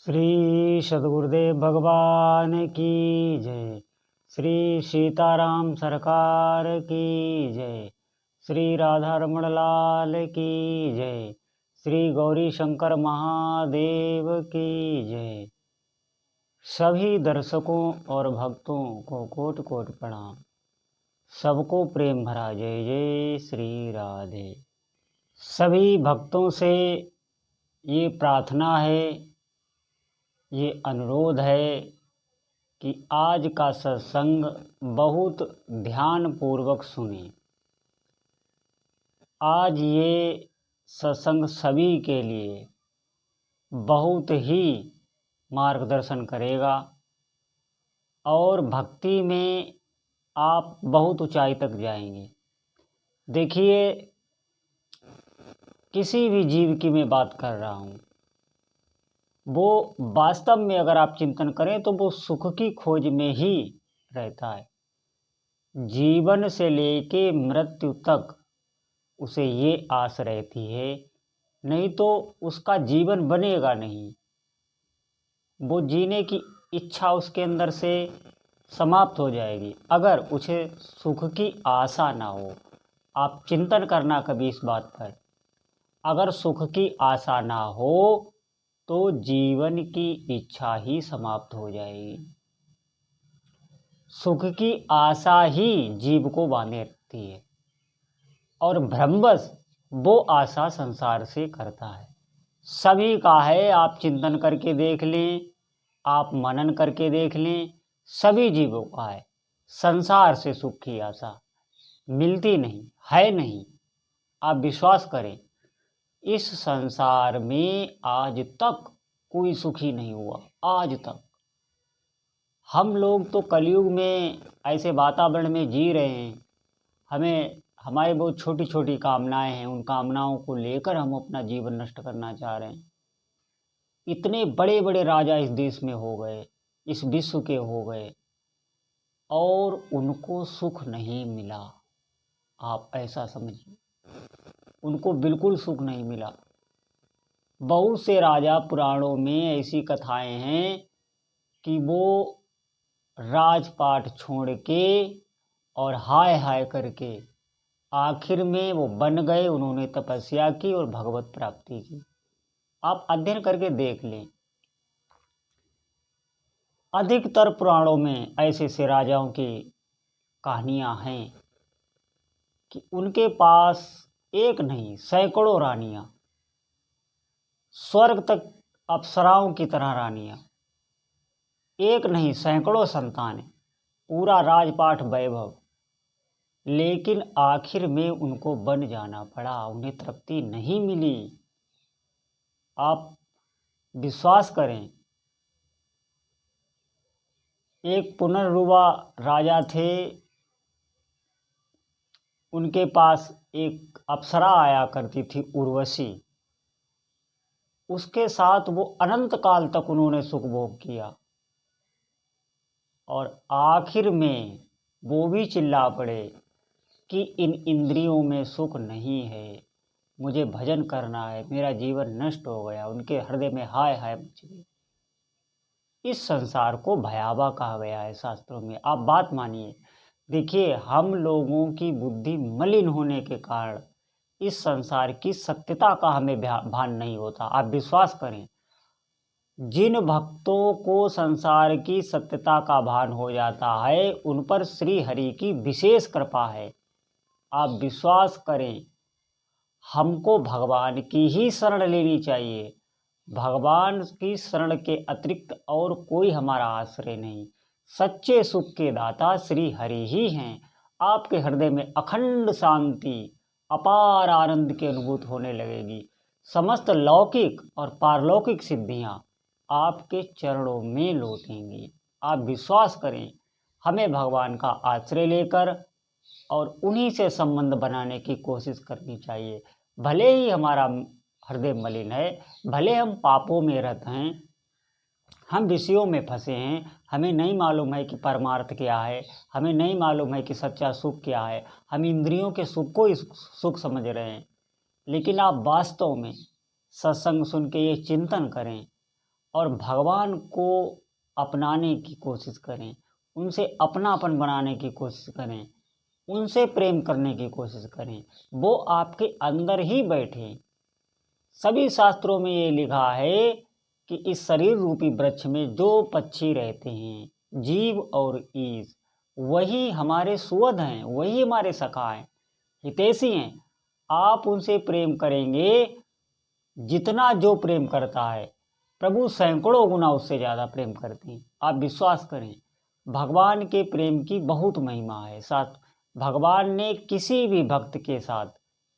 श्री सद्गुरुदेव भगवान की जय। श्री सीताराम सरकार की जय। श्री राधा रमण लाल की जय। श्री गौरी शंकर महादेव की जय। सभी दर्शकों और भक्तों को कोटि कोटि प्रणाम। सबको प्रेम भरा जय जय श्री राधे। सभी भक्तों से ये प्रार्थना है, ये अनुरोध है कि आज का सत्संग बहुत ध्यानपूर्वक सुनें। आज ये सत्संग सभी के लिए बहुत ही मार्गदर्शन करेगा और भक्ति में आप बहुत ऊंचाई तक जाएंगे। देखिए, किसी भी जीव की मैं बात कर रहा हूँ, वो वास्तव में अगर आप चिंतन करें तो वो सुख की खोज में ही रहता है। जीवन से लेके मृत्यु तक उसे ये आस रहती है, नहीं तो उसका जीवन बनेगा नहीं। वो जीने की इच्छा उसके अंदर से समाप्त हो जाएगी अगर उसे सुख की आशा ना हो। आप चिंतन करना कभी इस बात पर। अगर सुख की आशा ना हो तो जीवन की इच्छा ही समाप्त हो जाएगी। सुख की आशा ही जीव को बांधे रखती है और भ्रमवश वो आशा संसार से करता है। सभी का है, आप चिंतन करके देख लें, आप मनन करके देख लें, सभी जीवों का है। संसार से सुख की आशा मिलती नहीं है, नहीं। आप विश्वास करें, इस संसार में आज तक कोई सुखी नहीं हुआ। आज तक हम लोग तो कलयुग में ऐसे वातावरण में जी रहे हैं। हमारी बहुत छोटी छोटी कामनाएं हैं, उन कामनाओं को लेकर हम अपना जीवन नष्ट करना चाह रहे हैं। इतने बड़े बड़े राजा इस देश में हो गए, इस विश्व के हो गए, और उनको सुख नहीं मिला। आप ऐसा समझिए, उनको बिल्कुल सुख नहीं मिला। बहुत से राजा पुराणों में ऐसी कथाएं हैं कि वो राजपाट छोड़ के और हाय हाय करके आखिर में वो बन गए। उन्होंने तपस्या की और भगवत प्राप्ति की। आप अध्ययन करके देख लें, अधिकतर पुराणों में ऐसे से राजाओं की कहानियां हैं कि उनके पास एक नहीं सैकड़ों रानियां, स्वर्ग तक अप्सराओं की तरह रानियां, एक नहीं सैकड़ों संतानें, पूरा राजपाट वैभव, लेकिन आखिर में उनको बन जाना पड़ा। उन्हें तृप्ति नहीं मिली। आप विश्वास करें, एक पुनर्रुवा राजा थे, उनके पास एक अप्सरा आया करती थी, उर्वशी। उसके साथ वो अनंत काल तक उन्होंने सुख भोग किया और आखिर में वो भी चिल्ला पड़े कि इन इंद्रियों में सुख नहीं है, मुझे भजन करना है, मेरा जीवन नष्ट हो गया। उनके हृदय में हाय हाय मच गई। इस संसार को भयावह कहा गया है शास्त्रों में। आप बात मानिए। देखिए, हम लोगों की बुद्धि मलिन होने के कारण इस संसार की सत्यता का हमें भान नहीं होता। आप विश्वास करें, जिन भक्तों को संसार की सत्यता का भान हो जाता है उन पर श्री हरि की विशेष कृपा है। आप विश्वास करें, हमको भगवान की ही शरण लेनी चाहिए। भगवान की शरण के अतिरिक्त और कोई हमारा आश्रय नहीं। सच्चे सुख के दाता श्री हरि ही हैं। आपके हृदय में अखंड शांति, अपार आनंद की अनुभूति होने लगेगी। समस्त लौकिक और पारलौकिक सिद्धियां आपके चरणों में लौटेंगी। आप विश्वास करें, हमें भगवान का आश्रय लेकर और उन्हीं से संबंध बनाने की कोशिश करनी चाहिए। भले ही हमारा हृदय मलिन है, भले हम पापों में रत हैं, हम विषयों में फंसे हैं, हमें नहीं मालूम है कि परमार्थ क्या है, हमें नहीं मालूम है कि सच्चा सुख क्या है, हम इंद्रियों के सुख को ही सुख समझ रहे हैं। लेकिन आप वास्तव में सत्संग सुन के ये चिंतन करें, और भगवान को अपनाने की कोशिश करें, उनसे अपनापन बनाने की कोशिश करें, उनसे प्रेम करने की कोशिश करें, वो आपके अंदर ही बैठे। सभी शास्त्रों में ये लिखा है कि इस शरीर रूपी वृक्ष में जो पक्षी रहते हैं, जीव और ईश, वही हमारे सुहृद हैं, वही हमारे सखा हैं, हितैषी हैं। आप उनसे प्रेम करेंगे, जितना जो प्रेम करता है प्रभु सैकड़ों गुना उससे ज़्यादा प्रेम करते हैं। आप विश्वास करें, भगवान के प्रेम की बहुत महिमा है। साथ भगवान ने किसी भी भक्त के साथ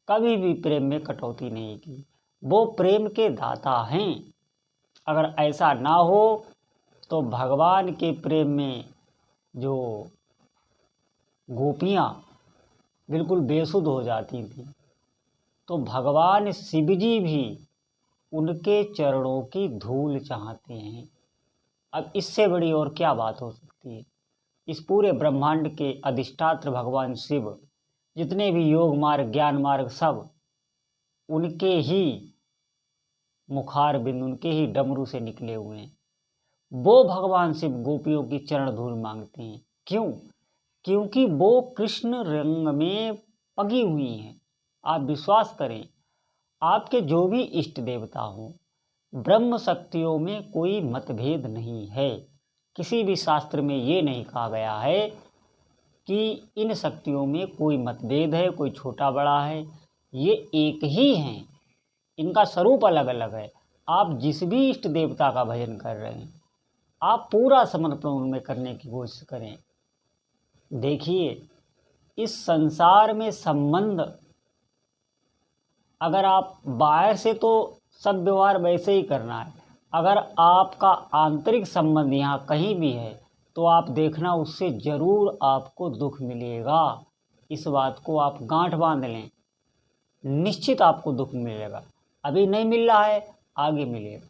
कभी भी प्रेम में कटौती नहीं की। वो प्रेम के दाता हैं। अगर ऐसा ना हो तो भगवान के प्रेम में जो गोपियाँ बिल्कुल बेसुध हो जाती थी, तो भगवान शिव जी भी उनके चरणों की धूल चाहते हैं। अब इससे बड़ी और क्या बात हो सकती है। इस पूरे ब्रह्मांड के अधिष्ठात्र भगवान शिव, जितने भी योग मार्ग ज्ञान मार्ग, सब उनके ही मुखार बिंद, उनके ही डमरू से निकले हुए हैं। वो भगवान शिव गोपियों की चरण धूल मांगते हैं। क्यों? क्योंकि वो कृष्ण रंग में पगी हुई हैं। आप विश्वास करें, आपके जो भी इष्ट देवता हों, ब्रह्म शक्तियों में कोई मतभेद नहीं है। किसी भी शास्त्र में ये नहीं कहा गया है कि इन शक्तियों में कोई मतभेद है, कोई छोटा बड़ा है। ये एक ही हैं, इनका स्वरूप अलग अलग है। आप जिस भी इष्ट देवता का भजन कर रहे हैं, आप पूरा समर्पण उनमें करने की कोशिश करें। देखिए, इस संसार में संबंध, अगर आप बाहर से तो सब व्यवहार वैसे ही करना है, अगर आपका आंतरिक संबंध यहाँ कहीं भी है तो आप देखना उससे ज़रूर आपको दुख मिलेगा। इस बात को आप गांठ बांध लें, निश्चित आपको दुख मिलेगा। अभी नहीं मिल रहा है, आगे मिलेगा,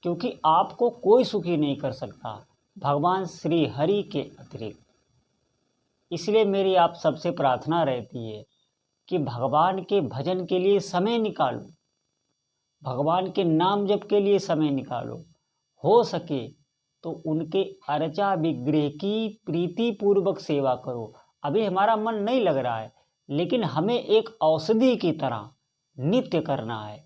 क्योंकि आपको कोई सुखी नहीं कर सकता भगवान श्री हरि के अतिरिक्त। इसलिए मेरी आप सबसे प्रार्थना रहती है कि भगवान के भजन के लिए समय निकालो, भगवान के नाम जप के लिए समय निकालो। हो सके तो उनके अर्चा विग्रह की प्रीति पूर्वक सेवा करो। अभी हमारा मन नहीं लग रहा है, लेकिन हमें एक औषधि की तरह नित्य करना है।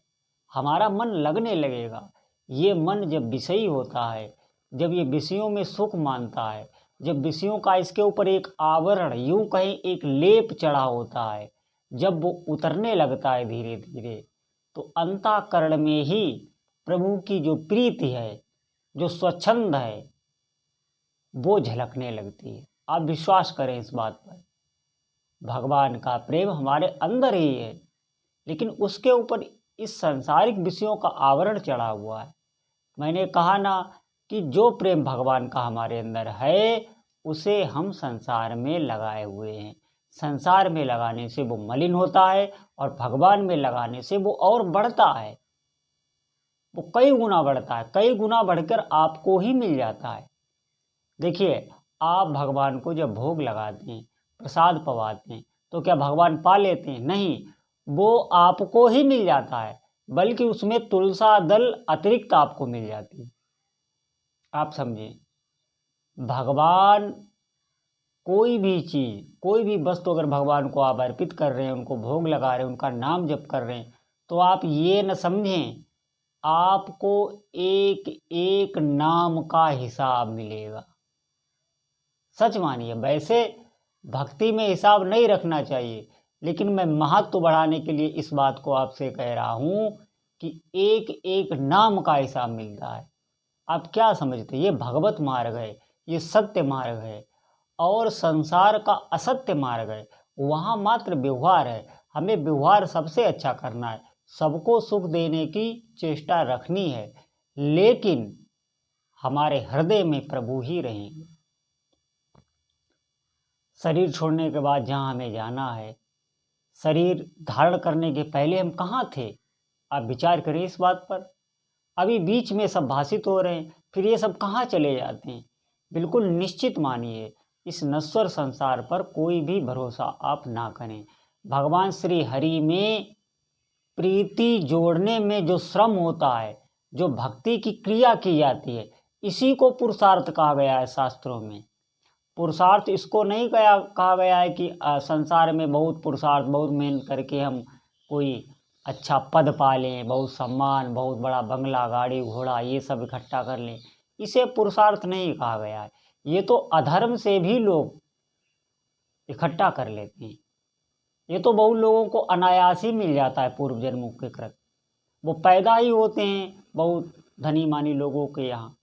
हमारा मन लगने लगेगा। ये मन जब विषयी होता है, जब ये विषयों में सुख मानता है, जब विषयों का इसके ऊपर एक आवरण, यूं कहें एक लेप चढ़ा होता है, जब वो उतरने लगता है धीरे धीरे, तो अंतःकरण में ही प्रभु की जो प्रीति है, जो स्वच्छंद है, वो झलकने लगती है। आप विश्वास करें इस बात पर। भगवान का प्रेम हमारे अंदर ही है, लेकिन उसके ऊपर इस सांसारिक विषयों का आवरण चढ़ा हुआ है। मैंने कहा ना कि जो प्रेम भगवान का हमारे अंदर है, उसे हम संसार में लगाए हुए हैं। संसार में लगाने से वो मलिन होता है, और भगवान में लगाने से वो और बढ़ता है। वो कई गुना बढ़ता है, कई गुना बढ़कर आपको ही मिल जाता है। देखिए, आप भगवान को जब भोग लगाते हैं, प्रसाद पवाते हैं, तो क्या भगवान पा लेते हैं? नहीं, वो आपको ही मिल जाता है, बल्कि उसमें तुलसा दल अतिरिक्त आपको मिल जाती है। आप समझें, भगवान कोई भी चीज़, कोई भी वस्तु अगर भगवान को आप अर्पित कर रहे हैं, उनको भोग लगा रहे हैं, उनका नाम जप कर रहे हैं, तो आप ये न समझें आपको एक एक नाम का हिसाब मिलेगा। सच मानिए, वैसे भक्ति में हिसाब नहीं रखना चाहिए, लेकिन मैं महत्व बढ़ाने के लिए इस बात को आपसे कह रहा हूँ कि एक एक नाम का हिसाब मिलता है। आप क्या समझते हैं? ये भगवत मार्ग है, ये सत्य मार्ग है, और संसार का असत्य मार्ग है। वहाँ मात्र व्यवहार है। हमें व्यवहार सबसे अच्छा करना है, सबको सुख देने की चेष्टा रखनी है, लेकिन हमारे हृदय में प्रभु ही रहेंगे। शरीर छोड़ने के बाद जहाँ हमें जाना है, शरीर धारण करने के पहले हम कहाँ थे? आप विचार करें इस बात पर। अभी बीच में सब भाषित हो रहे हैं, फिर ये सब कहाँ चले जाते हैं? बिल्कुल निश्चित मानिए, इस नश्वर संसार पर कोई भी भरोसा आप ना करें। भगवान श्री हरि में प्रीति जोड़ने में जो श्रम होता है, जो भक्ति की क्रिया की जाती है, इसी को पुरुषार्थ कहा गया है शास्त्रों में। पुरुषार्थ इसको नहीं कहा गया है कि संसार में बहुत पुरुषार्थ, बहुत मेहनत करके हम कोई अच्छा पद पा लें, बहुत सम्मान, बहुत बड़ा बंगला, गाड़ी घोड़ा ये सब इकट्ठा कर लें, इसे पुरुषार्थ नहीं कहा गया है। ये तो अधर्म से भी लोग इकट्ठा कर लेते हैं। ये तो बहुत लोगों को अनायास ही मिल जाता है पूर्व जन्मों के कृत। वो पैदा ही होते हैं बहुत धनी मानी लोगों के यहाँ,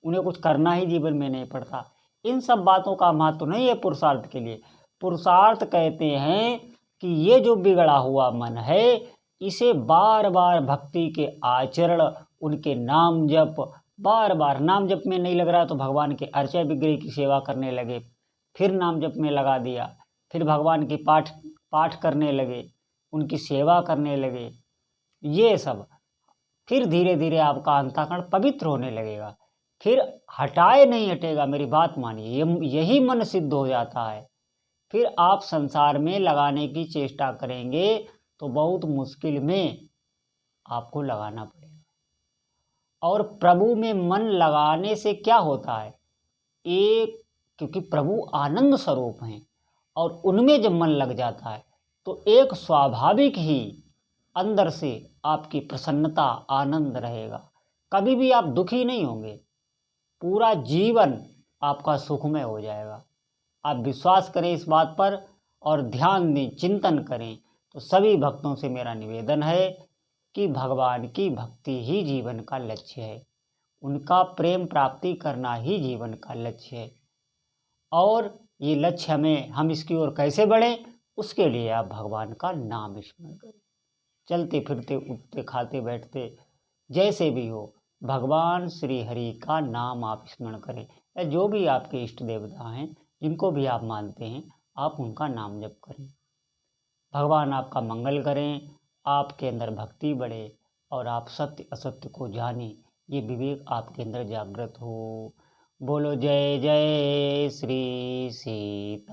उन्हें कुछ करना ही जीवन में नहीं पड़ता। इन सब बातों का महत्व नहीं है पुरुषार्थ के लिए। पुरुषार्थ कहते हैं कि ये जो बिगड़ा हुआ मन है, इसे बार बार भक्ति के आचरण, उनके नाम जप, बार बार नाम जप में नहीं लग रहा तो भगवान के अर्चा विग्रह की सेवा करने लगे, फिर नाम जप में लगा दिया, फिर भगवान की पाठ करने लगे, उनकी सेवा करने लगे, ये सब फिर धीरे धीरे आपका अंतःकरण पवित्र होने लगेगा। फिर हटाए नहीं हटेगा, मेरी बात मानिए, यही मन सिद्ध हो जाता है। फिर आप संसार में लगाने की चेष्टा करेंगे तो बहुत मुश्किल में आपको लगाना पड़ेगा। और प्रभु में मन लगाने से क्या होता है, एक, क्योंकि प्रभु आनंद स्वरूप हैं और उनमें जब मन लग जाता है तो एक स्वाभाविक ही अंदर से आपकी प्रसन्नता, आनंद रहेगा। कभी भी आप दुखी नहीं होंगे, पूरा जीवन आपका सुखमय हो जाएगा। आप विश्वास करें इस बात पर और ध्यान दें, चिंतन करें। तो सभी भक्तों से मेरा निवेदन है कि भगवान की भक्ति ही जीवन का लक्ष्य है, उनका प्रेम प्राप्ति करना ही जीवन का लक्ष्य है। और ये लक्ष्य हम इसकी ओर कैसे बढ़ें, उसके लिए आप भगवान का नाम स्मरण करें। चलते फिरते, उठते, खाते, बैठते, जैसे भी हो, भगवान श्री हरि का नाम आप स्मरण करें। या जो भी आपके इष्ट देवता हैं, जिनको भी आप मानते हैं, आप उनका नाम जप करें। भगवान आपका मंगल करें, आपके अंदर भक्ति बढ़े और आप सत्य असत्य को जानें, ये विवेक आपके अंदर जागृत हो। बोलो जय जय श्री सीताराम।